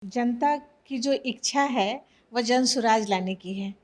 जनता की जो इच्छा है वह जन सुराज लाने की है,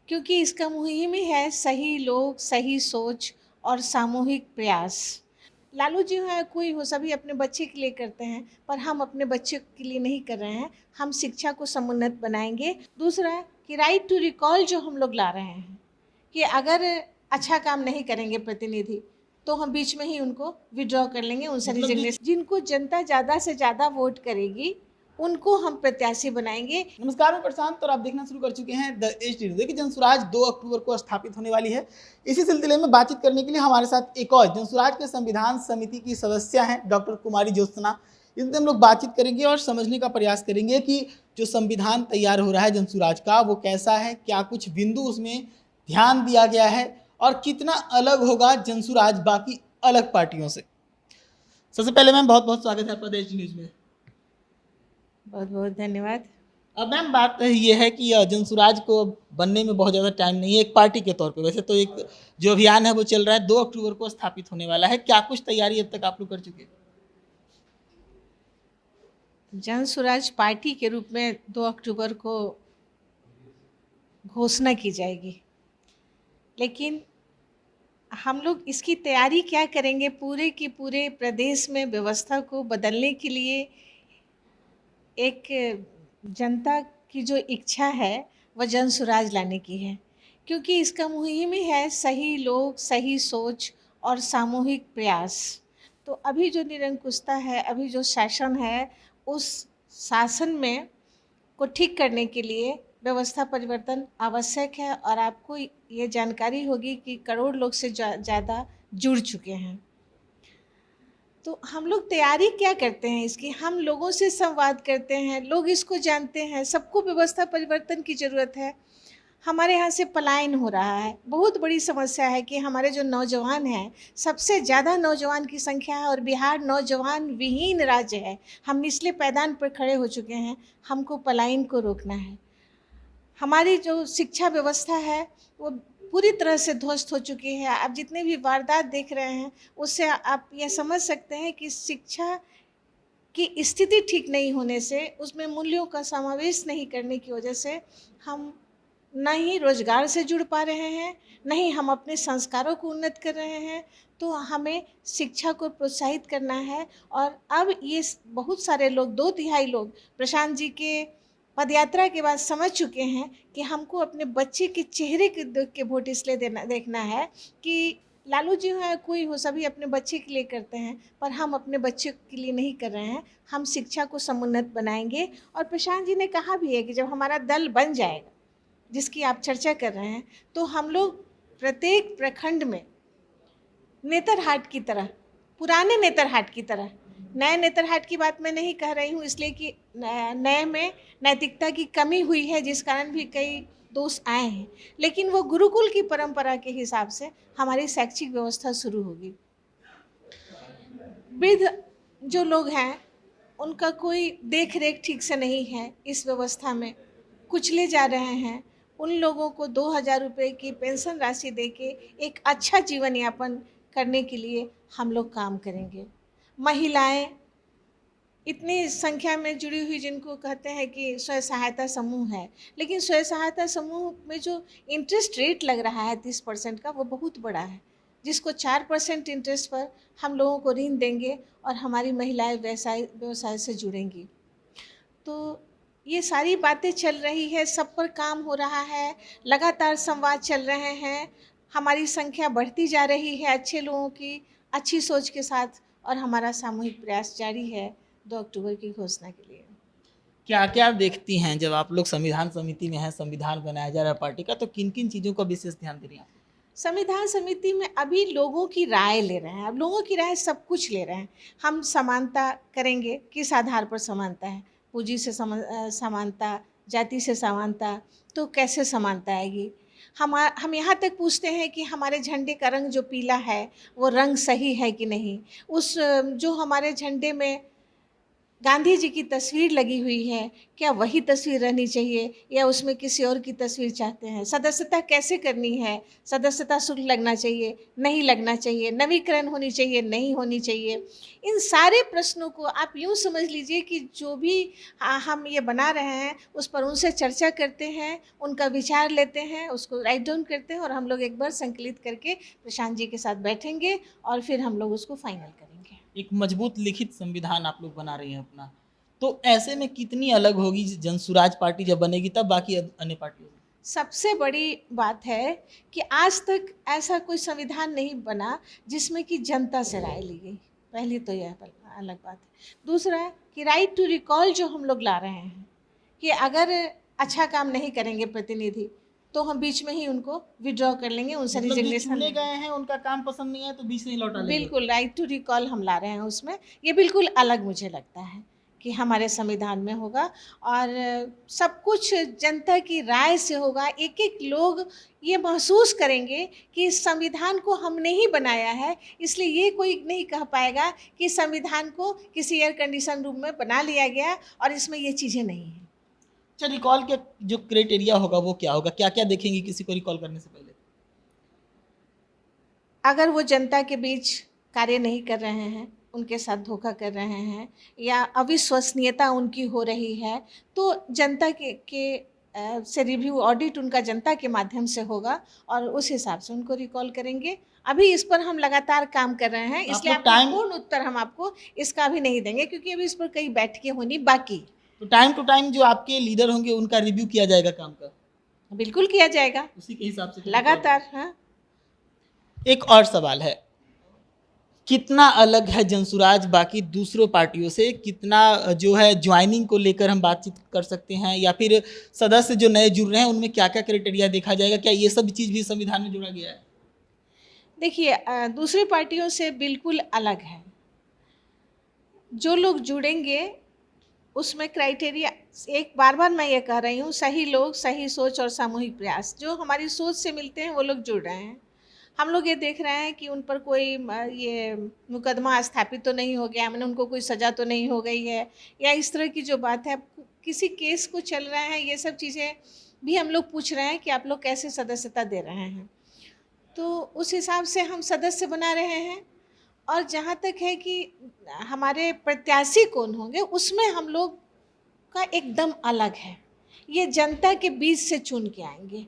क्योंकि इसका मुहिम ही है सही लोग, सही सोच और सामूहिक प्रयास। लालू जी है कोई हो, सभी अपने बच्चे के लिए करते हैं, पर हम अपने बच्चे के लिए नहीं कर रहे हैं। हम शिक्षा को समुन्नत बनाएंगे। दूसरा कि राइट टू रिकॉल जो हम लोग ला रहे हैं कि अगर अच्छा काम नहीं करेंगे प्रतिनिधि तो हम बीच में ही उनको विड्रॉ कर लेंगे, उनसे रिजिग्नेशन। जिनको जनता ज़्यादा से ज़्यादा वोट करेगी उनको हम प्रत्याशी बनाएंगे। नमस्कार, मैं प्रशांत और आप देखना शुरू कर चुके हैं द एज टीवी। देखिए, जनसुराज 2 अक्टूबर को स्थापित होने वाली है। इसी सिलसिले में बातचीत करने के लिए हमारे साथ एक और जनसुराज के संविधान समिति की सदस्य हैं डॉक्टर कुमारी ज्योत्सना। इनसे हम लोग बातचीत करेंगे और समझने का प्रयास करेंगे कि जो संविधान तैयार हो रहा है जनसुराज का वो कैसा है, क्या कुछ बिंदु उसमें ध्यान दिया गया है और कितना अलग होगा जनसुराज बाकी अलग पार्टियों से। सबसे पहले मैम बहुत बहुत स्वागत है आपका द एज न्यूज में। बहुत बहुत धन्यवाद। अब मैम बात ये है कि जनसुराज को बनने में बहुत ज़्यादा टाइम नहीं है एक पार्टी के तौर पे। वैसे तो एक जो अभियान है वो चल रहा है, 2 अक्टूबर को स्थापित होने वाला है। क्या कुछ तैयारी अब तक आप लोग कर चुके हैं? जन सुराज पार्टी के रूप में 2 अक्टूबर को घोषणा की जाएगी, लेकिन हम लोग इसकी तैयारी क्या करेंगे? पूरे के पूरे प्रदेश में व्यवस्था को बदलने के लिए एक जनता की जो इच्छा है वह जन सुराज लाने की है, क्योंकि इसका मुहिम ही है सही लोग, सही सोच और सामूहिक प्रयास। तो अभी जो निरंकुशता है, अभी जो शासन है, उस शासन में को ठीक करने के लिए व्यवस्था परिवर्तन आवश्यक है। और आपको ये जानकारी होगी कि करोड़ लोग से ज़्यादा जुड़ चुके हैं। तो हम लोग तैयारी क्या करते हैं इसकी? हम लोगों से संवाद करते हैं, लोग इसको जानते हैं। सबको व्यवस्था परिवर्तन की ज़रूरत है। हमारे यहाँ से पलायन हो रहा है, बहुत बड़ी समस्या है कि हमारे जो नौजवान हैं, सबसे ज़्यादा नौजवान की संख्या है और बिहार नौजवान विहीन राज्य है। हम निचले पायदान पर खड़े हो चुके हैं। हमको पलायन को रोकना है। हमारी जो शिक्षा व्यवस्था है वो पूरी तरह से ध्वस्त हो चुकी है। आप जितने भी वारदात देख रहे हैं उससे आप यह समझ सकते हैं कि शिक्षा की स्थिति ठीक नहीं होने से, उसमें मूल्यों का समावेश नहीं करने की वजह से हम न ही रोजगार से जुड़ पा रहे हैं, न ही हम अपने संस्कारों को उन्नत कर रहे हैं। तो हमें शिक्षा को प्रोत्साहित करना है। और अब ये बहुत सारे लोग, 2/3 लोग प्रशांत जी के पदयात्रा के बाद समझ चुके हैं कि हमको अपने बच्चे के चेहरे के देख के वोट इसलिए देखना है कि लालू जी हैं कोई हो, सभी अपने बच्चे के लिए करते हैं, पर हम अपने बच्चे के लिए नहीं कर रहे हैं। हम शिक्षा को समुन्नत बनाएंगे। और प्रशांत जी ने कहा भी है कि जब हमारा दल बन जाएगा, जिसकी आप चर्चा कर रहे हैं, तो हम लोग प्रत्येक प्रखंड में नेतरहाट की तरह, पुराने नेतरहाट की तरह, नए नेतरहाट की बात मैं नहीं कह रही हूँ इसलिए कि नए में नैतिकता की कमी हुई है, जिस कारण भी कई दोष आए हैं, लेकिन वो गुरुकुल की परंपरा के हिसाब से हमारी शैक्षिक व्यवस्था शुरू होगी। वृद्ध जो लोग हैं उनका कोई देख रेख ठीक से नहीं है, इस व्यवस्था में कुचले जा रहे हैं। उन लोगों को 2,000 रुपये की पेंशन राशि देके एक अच्छा जीवन यापन करने के लिए हम लोग काम करेंगे। महिलाएं इतनी संख्या में जुड़ी हुई, जिनको कहते हैं कि स्वयं सहायता समूह है, लेकिन स्वयं सहायता समूह में जो इंटरेस्ट रेट लग रहा है 30% का, वो बहुत बड़ा है, जिसको 4% इंटरेस्ट पर हम लोगों को ऋण देंगे और हमारी महिलाएं व्यवसाय से जुड़ेंगी। तो ये सारी बातें चल रही है, सब पर काम हो रहा है, लगातार संवाद चल रहे हैं। हमारी संख्या बढ़ती जा रही है अच्छे लोगों की, अच्छी सोच के साथ, और हमारा सामूहिक प्रयास जारी है 2 अक्टूबर की घोषणा के लिए। क्या क्या देखती हैं जब आप लोग संविधान समिति में हैं, संविधान बनाया जा रहा है पार्टी का, तो किन किन चीज़ों का विशेष ध्यान दे रही हैं आप? संविधान समिति में अभी लोगों की राय ले रहे हैं। अब लोगों की राय सब कुछ ले रहे हैं। हम समानता करेंगे, किस आधार पर समानता है? पूंजी से समानता, जाति से समानता, तो कैसे समानता आएगी? हम यहाँ तक पूछते हैं कि हमारे झंडे का रंग जो पीला है वो रंग सही है कि नहीं? उस जो हमारे झंडे में गांधी जी की तस्वीर लगी हुई है, क्या वही तस्वीर रहनी चाहिए या उसमें किसी और की तस्वीर चाहते हैं? सदस्यता कैसे करनी है? सदस्यता शुल्क लगना चाहिए, नहीं लगना चाहिए, नवीकरण होनी चाहिए, नहीं होनी चाहिए? इन सारे प्रश्नों को आप यूँ समझ लीजिए कि जो भी हम ये बना रहे हैं, उस पर उनसे चर्चा करते हैं, उनका विचार लेते हैं, उसको राइट डाउन करते हैं और हम लोग एक बार संकलित करके प्रशांत जी के साथ बैठेंगे और फिर हम लोग उसको फाइनल करेंगे। एक मजबूत लिखित संविधान आप लोग बना रही हैं अपना, तो ऐसे में कितनी अलग होगी जनसुराज पार्टी जब बनेगी तब बाकी अन्य पार्टियों से? सबसे बड़ी बात है कि आज तक ऐसा कोई संविधान नहीं बना जिसमें कि जनता से राय ली गई। पहली तो यह अलग बात है। दूसरा है कि राइट टू रिकॉल जो हम लोग ला रहे हैं कि अगर अच्छा काम नहीं करेंगे प्रतिनिधि तो हम बीच में ही उनको विड्रॉ कर लेंगे, उनसे मतलब जो रिजिग्नेशन चुने लेंगे। गए हैं उनका काम पसंद नहीं है तो बीच में ही लौटा लेंगे? बिल्कुल राइट टू रिकॉल हम ला रहे हैं उसमें। ये बिल्कुल अलग मुझे लगता है कि हमारे संविधान में होगा और सब कुछ जनता की राय से होगा। एक एक लोग ये महसूस करेंगे कि इस संविधान को हमने ही बनाया है, इसलिए ये कोई नहीं कह पाएगा कि संविधान को किसी एयर कंडीशन रूम में बना लिया गया और इसमें ये चीज़ें नहीं हैं। अच्छा, रिकॉल के जो क्राइटेरिया होगा वो क्या होगा, क्या क्या देखेंगे किसी को रिकॉल करने से पहले? अगर वो जनता के बीच कार्य नहीं कर रहे हैं, उनके साथ धोखा कर रहे हैं या अविश्वसनीयता उनकी हो रही है, तो जनता से रिव्यू ऑडिट उनका जनता के माध्यम से होगा और उस हिसाब से उनको रिकॉल करेंगे। अभी इस पर हम लगातार काम कर रहे हैं, तो आप इसलिए लोग आपको टाइम पूर्ण उत्तर हम आपको इसका भी नहीं देंगे क्योंकि अभी इस पर कई बैठकें होनी बाकी। तो टाइम टू टाइम जो आपके लीडर होंगे उनका रिव्यू किया जाएगा काम का, बिल्कुल किया जाएगा, उसी के हिसाब से फिर रिकॉल लगातार। होगा। हाँ, एक और सवाल है, कितना अलग है जनसुराज बाकी दूसरों पार्टियों से, कितना जो है ज्वाइनिंग को लेकर हम बातचीत कर सकते हैं या फिर सदस्य जो नए जुड़ रहे हैं उनमें क्या क्या क्राइटेरिया देखा जाएगा, क्या ये सब चीज़ भी संविधान में जोड़ा गया है? देखिए दूसरी पार्टियों से बिल्कुल अलग है। जो लोग जुड़ेंगे उसमें क्राइटेरिया, एक बार बार मैं ये कह रही हूँ, सही लोग, सही सोच और सामूहिक प्रयास, जो हमारी सोच से मिलते हैं वो लोग जुड़ रहे हैं। हम लोग ये देख रहे हैं कि उन पर कोई ये मुकदमा स्थापित तो नहीं हो गया, मैंने उनको कोई सज़ा तो नहीं हो गई है या इस तरह की जो बात है, किसी केस को चल रहा है, ये सब चीज़ें भी हम लोग पूछ रहे हैं कि आप लोग कैसे सदस्यता दे रहे हैं। तो उस हिसाब से हम सदस्य बना रहे हैं और जहाँ तक है कि हमारे प्रत्याशी कौन होंगे उसमें हम लोग का एकदम अलग है। ये जनता के बीच से चुन के आएंगे,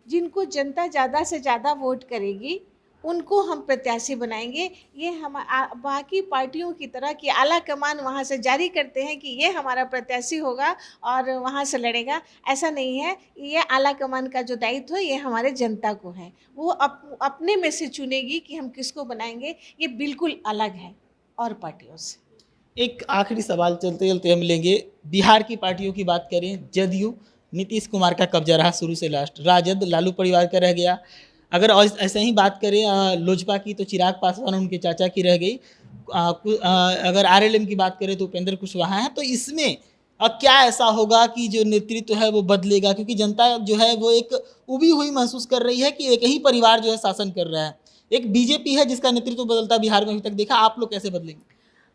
जिनको जनता ज़्यादा से ज़्यादा वोट करेगी उनको हम प्रत्याशी बनाएंगे। ये हम बाकी पार्टियों की तरह कि आला कमान वहाँ से जारी करते हैं कि ये हमारा प्रत्याशी होगा और वहाँ से लड़ेगा, ऐसा नहीं है। ये आला कमान का जो दायित्व है ये हमारे जनता को है, वो अपने में से चुनेगी कि हम किसको बनाएंगे। ये बिल्कुल अलग है और पार्टियों से। एक आखिरी सवाल चलते चलते हम लेंगे, बिहार की पार्टियों की बात करें, जदयू नीतीश कुमार का कब्जा रहा शुरू से लास्ट, राजद लालू परिवार का रह गया, अगर ऐसे ही बात करें लोजपा की तो चिराग पासवान उनके चाचा की रह गई, अगर आरएलएम की बात करें तो उपेंद्र कुशवाहा है, तो इसमें अब क्या ऐसा होगा कि जो नेतृत्व है वो बदलेगा, क्योंकि जनता जो है वो एक उबी हुई महसूस कर रही है कि एक ही परिवार जो है शासन कर रहा है, एक बीजेपी है जिसका नेतृत्व बदलता बिहार में अभी तक देखा, आप लोग कैसे बदलेंगे?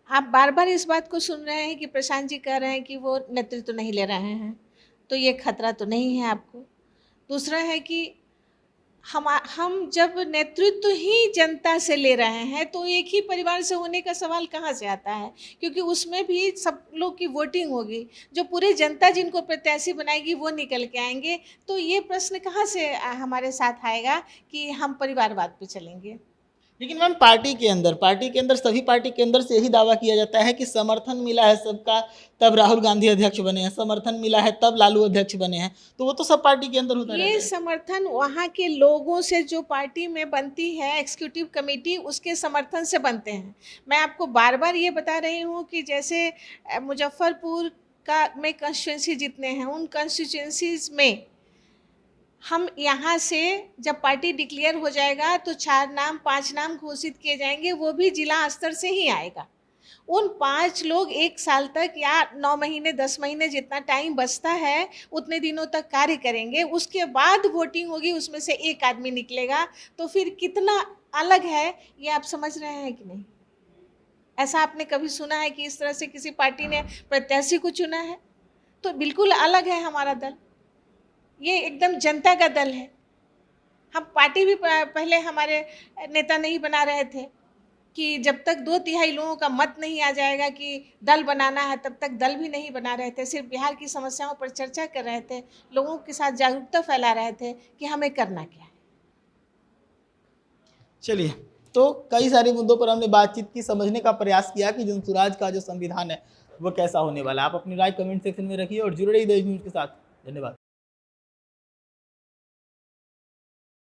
आप बार बार इस बात को सुन रहे हैं कि प्रशांत जी कह रहे हैं कि वो नेतृत्व नहीं ले रहे हैं, तो ये खतरा तो नहीं है आपको। दूसरा है कि हम जब नेतृत्व ही जनता से ले रहे हैं तो एक ही परिवार से होने का सवाल कहाँ से आता है, क्योंकि उसमें भी सब लोग की वोटिंग होगी, जो पूरी जनता जिनको प्रत्याशी बनाएगी वो निकल के आएंगे। तो ये प्रश्न कहाँ से हमारे साथ आएगा कि हम परिवारवाद पे चलेंगे। लेकिन मैम पार्टी के अंदर सभी पार्टी के अंदर से यही दावा किया जाता है कि समर्थन मिला है सबका तब राहुल गांधी अध्यक्ष बने हैं, समर्थन मिला है तब लालू अध्यक्ष बने हैं, तो वो तो सब पार्टी के अंदर होता रहता ये है। समर्थन वहाँ के लोगों से जो पार्टी में बनती है एग्जीक्यूटिव कमेटी, उसके समर्थन से बनते हैं। मैं आपको बार बार ये बता रही हूँ कि जैसे मुजफ्फरपुर का में कंस्टिट्यूंसी जितने हैं, उन कंस्टिट्यूंसीज में हम यहाँ से जब पार्टी डिक्लेयर हो जाएगा तो 4 नाम 5 नाम घोषित किए जाएंगे, वो भी जिला स्तर से ही आएगा। उन 5 लोग 1 साल तक या 9 महीने 10 महीने जितना टाइम बचता है उतने दिनों तक कार्य करेंगे, उसके बाद वोटिंग होगी, उसमें से एक आदमी निकलेगा। तो फिर कितना अलग है ये आप समझ रहे हैं कि नहीं? ऐसा आपने कभी सुना है कि इस तरह से किसी पार्टी ने प्रत्याशी को चुना है? तो बिल्कुल अलग है हमारा दल, ये एकदम जनता का दल है। हम पार्टी भी पहले हमारे नेता नहीं बना रहे थे कि जब तक 2/3 लोगों का मत नहीं आ जाएगा कि दल बनाना है, तब तक दल भी नहीं बना रहे थे। सिर्फ बिहार की समस्याओं पर चर्चा कर रहे थे, लोगों के साथ जागरूकता फैला रहे थे कि हमें करना क्या है। चलिए, तो कई सारे मुद्दों पर हमने बातचीत की, समझने का प्रयास किया कि जनसुराज का जो संविधान है वो कैसा होने वाला है। आप अपनी राय कमेंट सेक्शन में रखिए और जुड़े रहिए देश न्यूज़ के साथ। धन्यवाद।